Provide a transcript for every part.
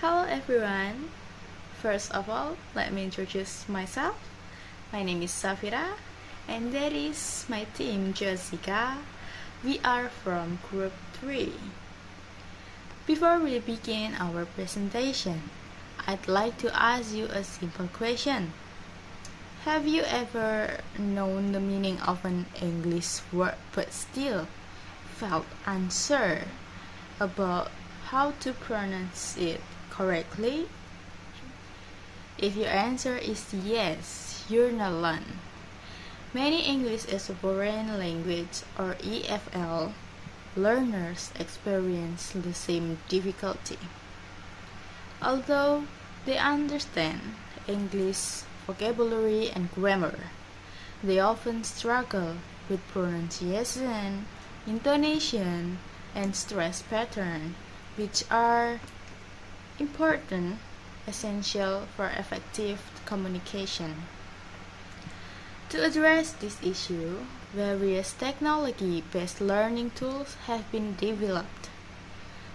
Hello everyone. First of all, let me introduce myself. My name is Safira and that is my team Jessica. We are from group 3. Before we begin our presentation, I'd like to ask you a simple question. Have you ever known the meaning of an English word but still felt unsure about how to pronounce it correctly? If your answer is yes, you're not alone. Many English as a foreign language or EFL learners experience the same difficulty. Although they understand English vocabulary and grammar, they often struggle with pronunciation, intonation, and stress pattern, which are important, essential for effective communication. To address this issue, various technology-based learning tools have been developed.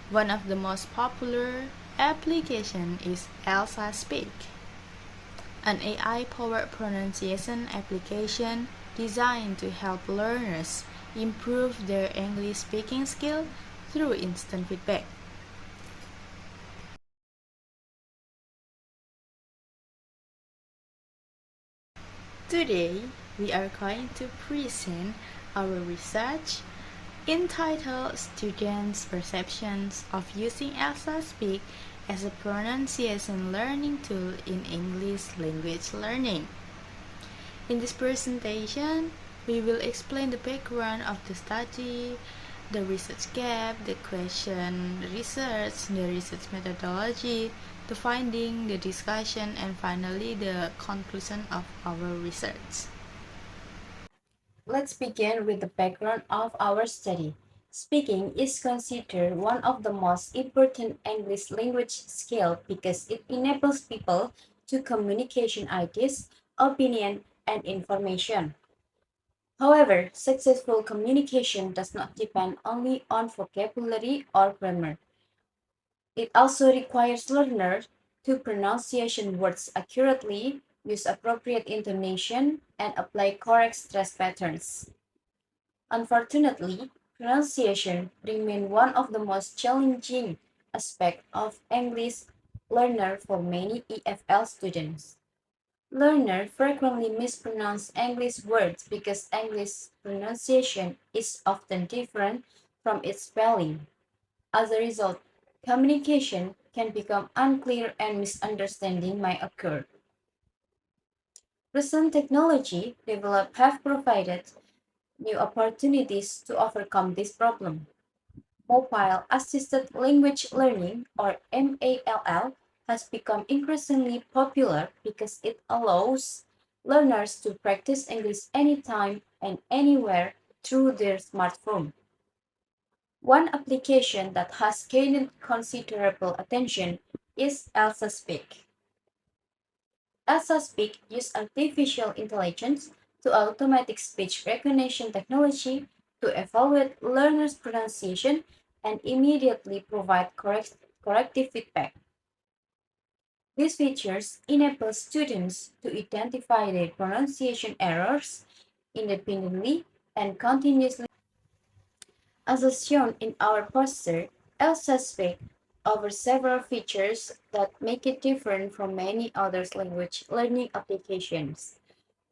One of the most popular applications is ELSA Speak, an AI-powered pronunciation application designed to help learners improve their English speaking skill through instant feedback. Today, we are going to present our research entitled Students' Perceptions of Using ELSA Speak as a Pronunciation Learning Tool in English Language Learning. In this presentation, we will explain the background of the study, the research gap, the question research, the research methodology, the finding, the discussion, and finally the conclusion of our research. Let's begin with the background of our study. Speaking is considered one of the most important English language skills because it enables people to communicate ideas, opinion, and information. However, successful communication does not depend only on vocabulary or grammar. It also requires learners to pronunciation words accurately, use appropriate intonation, and apply correct stress patterns. Unfortunately, pronunciation remains one of the most challenging aspects of English learner for many EFL students. Learners frequently mispronounce English words because English pronunciation is often different from its spelling. As a result, communication can become unclear and misunderstanding may occur. Recent technology developed have provided new opportunities to overcome this problem. Mobile Assisted Language Learning, or MALL, has become increasingly popular because it allows learners to practice English anytime and anywhere through their smartphone. One application that has gained considerable attention is ELSA Speak. ELSA Speak uses artificial intelligence to automatic speech recognition technology to evaluate learners' pronunciation and immediately provide corrective feedback. These features enable students to identify their pronunciation errors independently and continuously. As shown in our poster, ELSA Speak offers several features that make it different from many other language learning applications.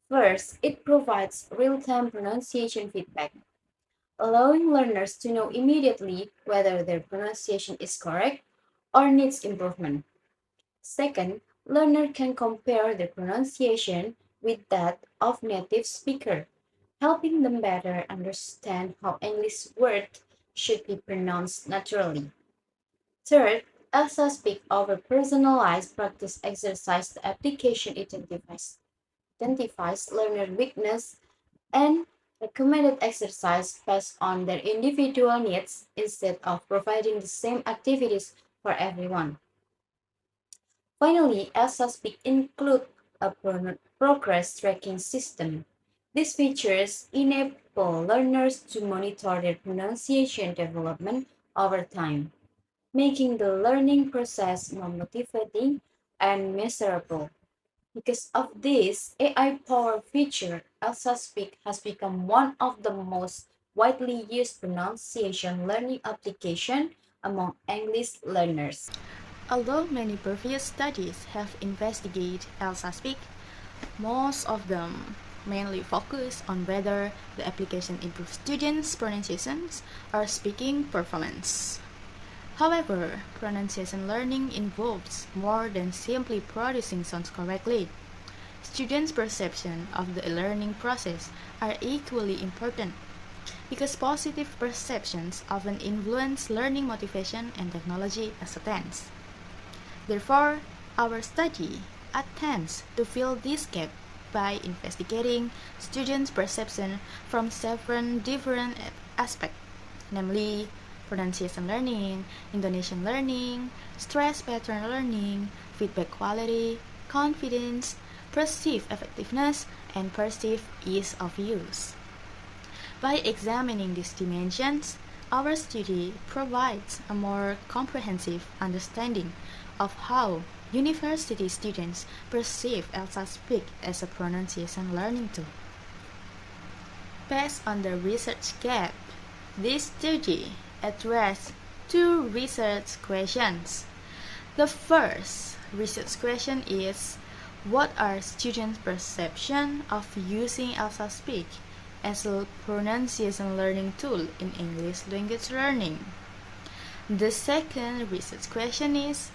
First, it provides real-time pronunciation feedback, allowing learners to know immediately whether their pronunciation is correct or needs improvement. Second, learner can compare their pronunciation with that of native speaker, helping them better understand how English words should be pronounced naturally. Third, ELSA Speak over personalized practice exercise the application identifies learner weakness and recommended exercise based on their individual needs instead of providing the same activities for everyone. Finally, ELSA Speak include a progress tracking system. These features enable learners to monitor their pronunciation development over time. making the learning process more motivating and measurable. Because of this AI-powered feature, ELSA Speak has become one of the most widely used pronunciation learning application among English learners. Although many previous studies have investigated ELSA Speak, most of them mainly focus on whether the application improves students' pronunciations or speaking performance. However, pronunciation learning involves more than simply producing sounds correctly. Students' perception of the learning process are equally important because positive perceptions often influence learning motivation and technology acceptance. Therefore, our study attempts to fill this gap by investigating students' perception from seven different aspects, namely pronunciation learning, intonation learning, stress pattern learning, feedback quality, confidence, perceived effectiveness, and perceived ease of use. By examining these dimensions, our study provides a more comprehensive understanding of how university students perceive ELSA Speak as a pronunciation learning tool. Based on the research gap, this study addressed two research questions. The first research question is, what are students' perception of using ELSA Speak as a pronunciation learning tool in English language learning? The second research question is,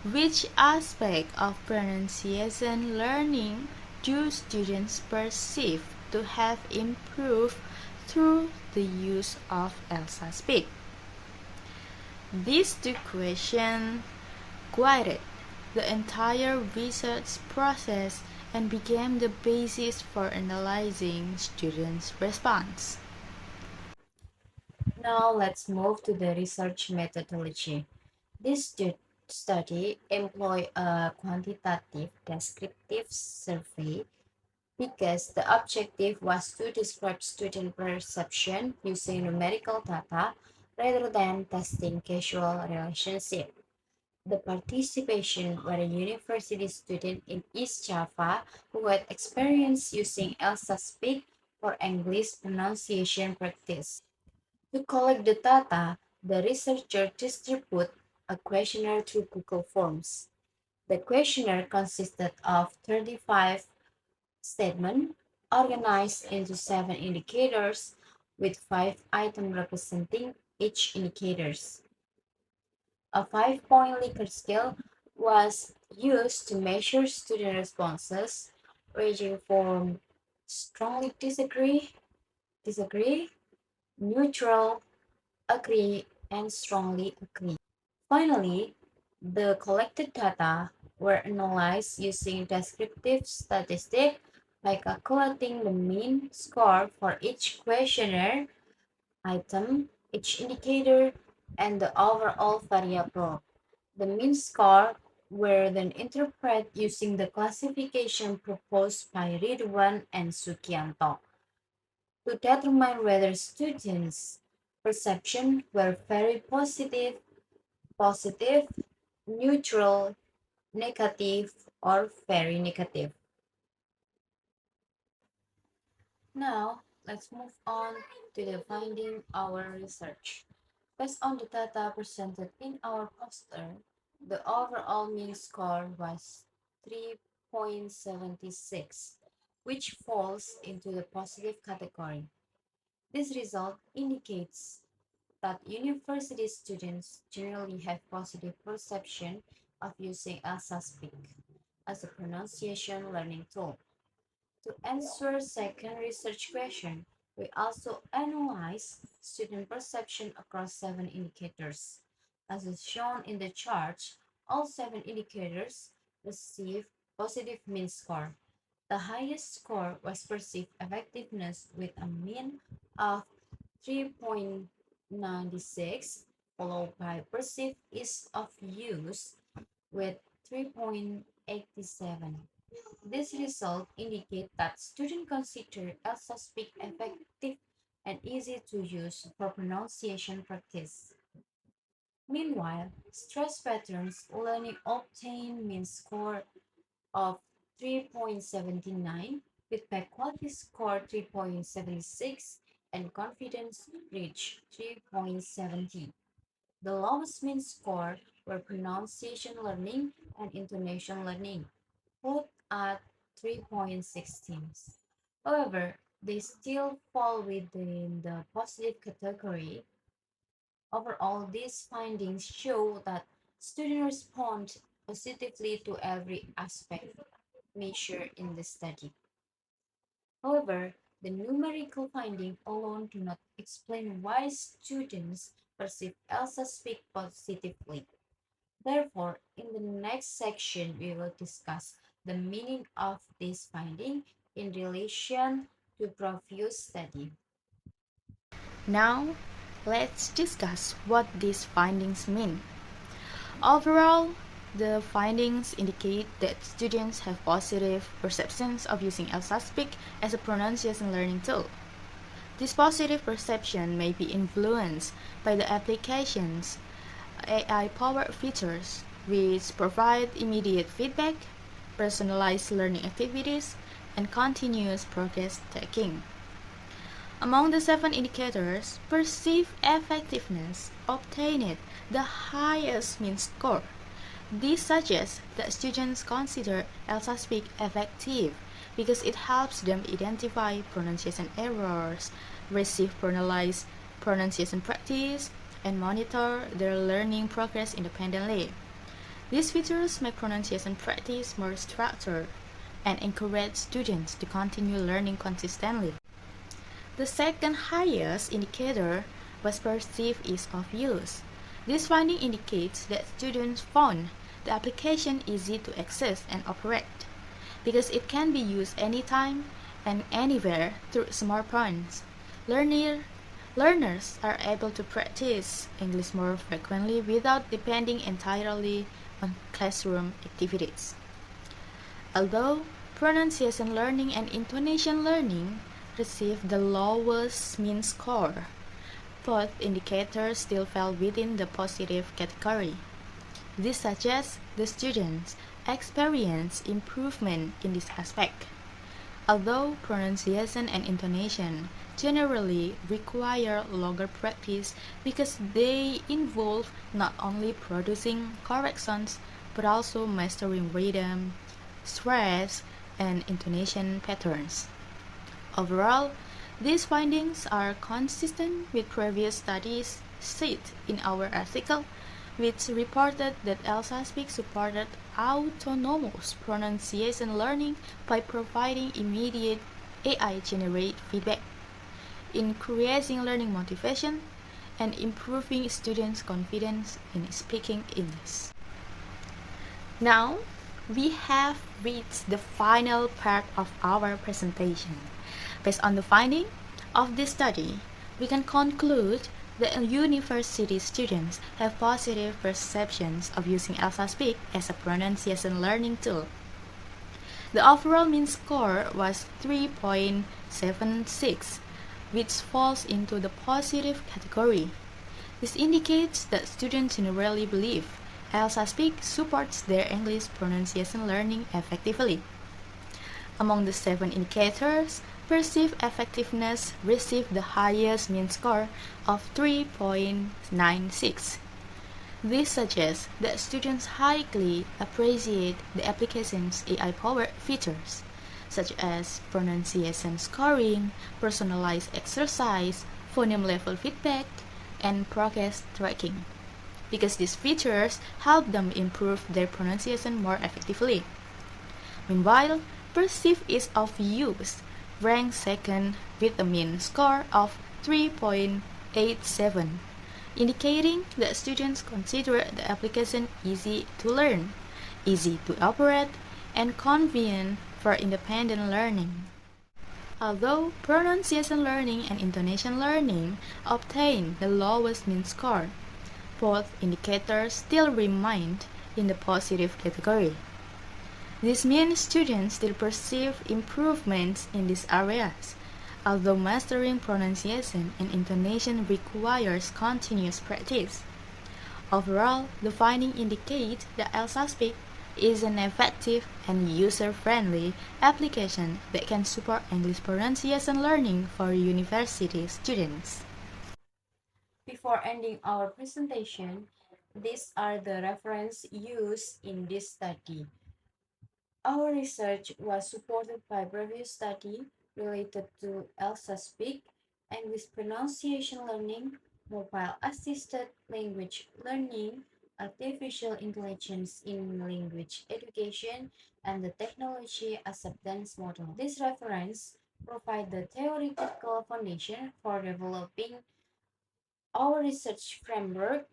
which aspect of pronunciation learning do students perceive to have improved through the use of ELSA Speak? These two questions guided the entire research process and became the basis for analyzing students' response. Now let's move to the research methodology. This study employed a quantitative descriptive survey because the objective was to describe student perception using numerical data rather than testing causal relationship. The participation were a university student in East Java who had experience using ELSA Speak for English pronunciation practice. To collect the data, the researcher distributed a questionnaire through Google Forms. The questionnaire consisted of 35 statements organized into 7 indicators with 5 items representing each indicators. A 5-point Likert scale was used to measure student responses, ranging from strongly disagree, neutral, agree, and strongly agree. Finally, the collected data were analyzed using descriptive statistics by calculating the mean score for each questionnaire item, each indicator, and the overall variable. The mean score were then interpreted using the classification proposed by Ridwan and Sukianto to determine whether students' perception were very positive, neutral, negative, or very negative. Now, let's move on to the finding our research. Based on the data presented in our poster, the overall mean score was 3.76, which falls into the positive category. This result indicates that university students generally have positive perception of using ELSA Speak as a pronunciation learning tool. To answer second research question, we also analyze student perception across 7 indicators. As is shown in the chart, all 7 indicators receive positive mean score. The highest score was perceived effectiveness with a mean of 3.96, followed by perceived ease of use with 3.87. This result indicate that students consider ELSA Speak effective and easy to use for pronunciation practice. Meanwhile, stress patterns learning obtain mean score of 3.79, with back quality score 3.76, and confidence reach 3.70. The lowest mean score were pronunciation learning and intonation learning, both at 3.16. However, they still fall within the positive category. Overall, these findings show that students respond positively to every aspect measured in the study. However, the numerical findings alone do not explain why students perceive ELSA Speak positively. Therefore, in the next section, we will discuss the meaning of this finding in relation to previous study. Now, let's discuss what these findings mean. Overall, the findings indicate that students have positive perceptions of using ELSA Speak as a pronunciation learning tool. This positive perception may be influenced by the application's AI-powered features, which provide immediate feedback, personalized learning activities, and continuous progress tracking. Among the 7 indicators, perceived effectiveness obtained the highest mean score. This suggests that students consider ELSA Speak effective because it helps them identify pronunciation errors, receive personalized pronunciation practice, and monitor their learning progress independently. These features make pronunciation practice more structured and encourage students to continue learning consistently. The second highest indicator was perceived ease of use. This finding indicates that students found the application easy to access and operate because it can be used anytime and anywhere through smartphones. Learners are able to practice English more frequently without depending entirely on classroom activities. Although pronunciation learning and intonation learning received the lowest mean score, both indicators still fell within the positive category. This suggests the students experience improvement in this aspect. Although pronunciation and intonation generally require longer practice because they involve not only producing correct sounds but also mastering rhythm, stress, and intonation patterns. Overall, these findings are consistent with previous studies cited in our article, which reported that ELSA Speak supported autonomous pronunciation learning by providing immediate AI-generated feedback, increasing learning motivation, and improving students' confidence in speaking English. Now, we have reached the final part of our presentation. Based on the finding of this study, we can conclude that university students have positive perceptions of using ELSA Speak as a pronunciation learning tool. The overall mean score was 3.76, which falls into the positive category. This indicates that students generally believe ELSA Speak supports their English pronunciation learning effectively. Among the 7 indicators, perceived effectiveness received the highest mean score of 3.96. This suggests that students highly appreciate the application's AI-powered features, such as pronunciation scoring, personalized exercise, phoneme level feedback, and progress tracking, because these features help them improve their pronunciation more effectively. Meanwhile, perceived ease of use ranked second with a mean score of 3.87, indicating that students consider the application easy to learn, easy to operate, and convenient for independent learning. Although pronunciation learning and intonation learning obtain the lowest mean score, both indicators still remained in the positive category. This means students still perceive improvements in these areas, although mastering pronunciation and intonation requires continuous practice. Overall, the findings indicate that ELSA Speak is an effective and user-friendly application that can support English pronunciation learning for university students. Before ending our presentation, these are the references used in this study. Our research was supported by previous study related to ELSA Speak, English pronunciation learning, mobile assisted language learning, artificial intelligence in language education, and the technology acceptance model. This reference provide the theoretical foundation for developing our research framework,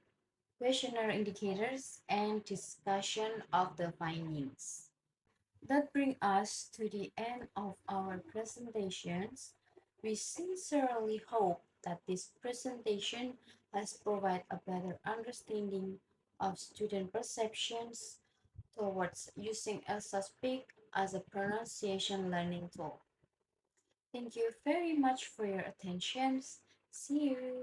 questionnaire indicators, and discussion of the findings. That brings us to the end of our presentations. We sincerely hope that this presentation has provided a better understanding of student perceptions towards using ELSA Speak as a pronunciation learning tool. Thank you very much for your attention. See you.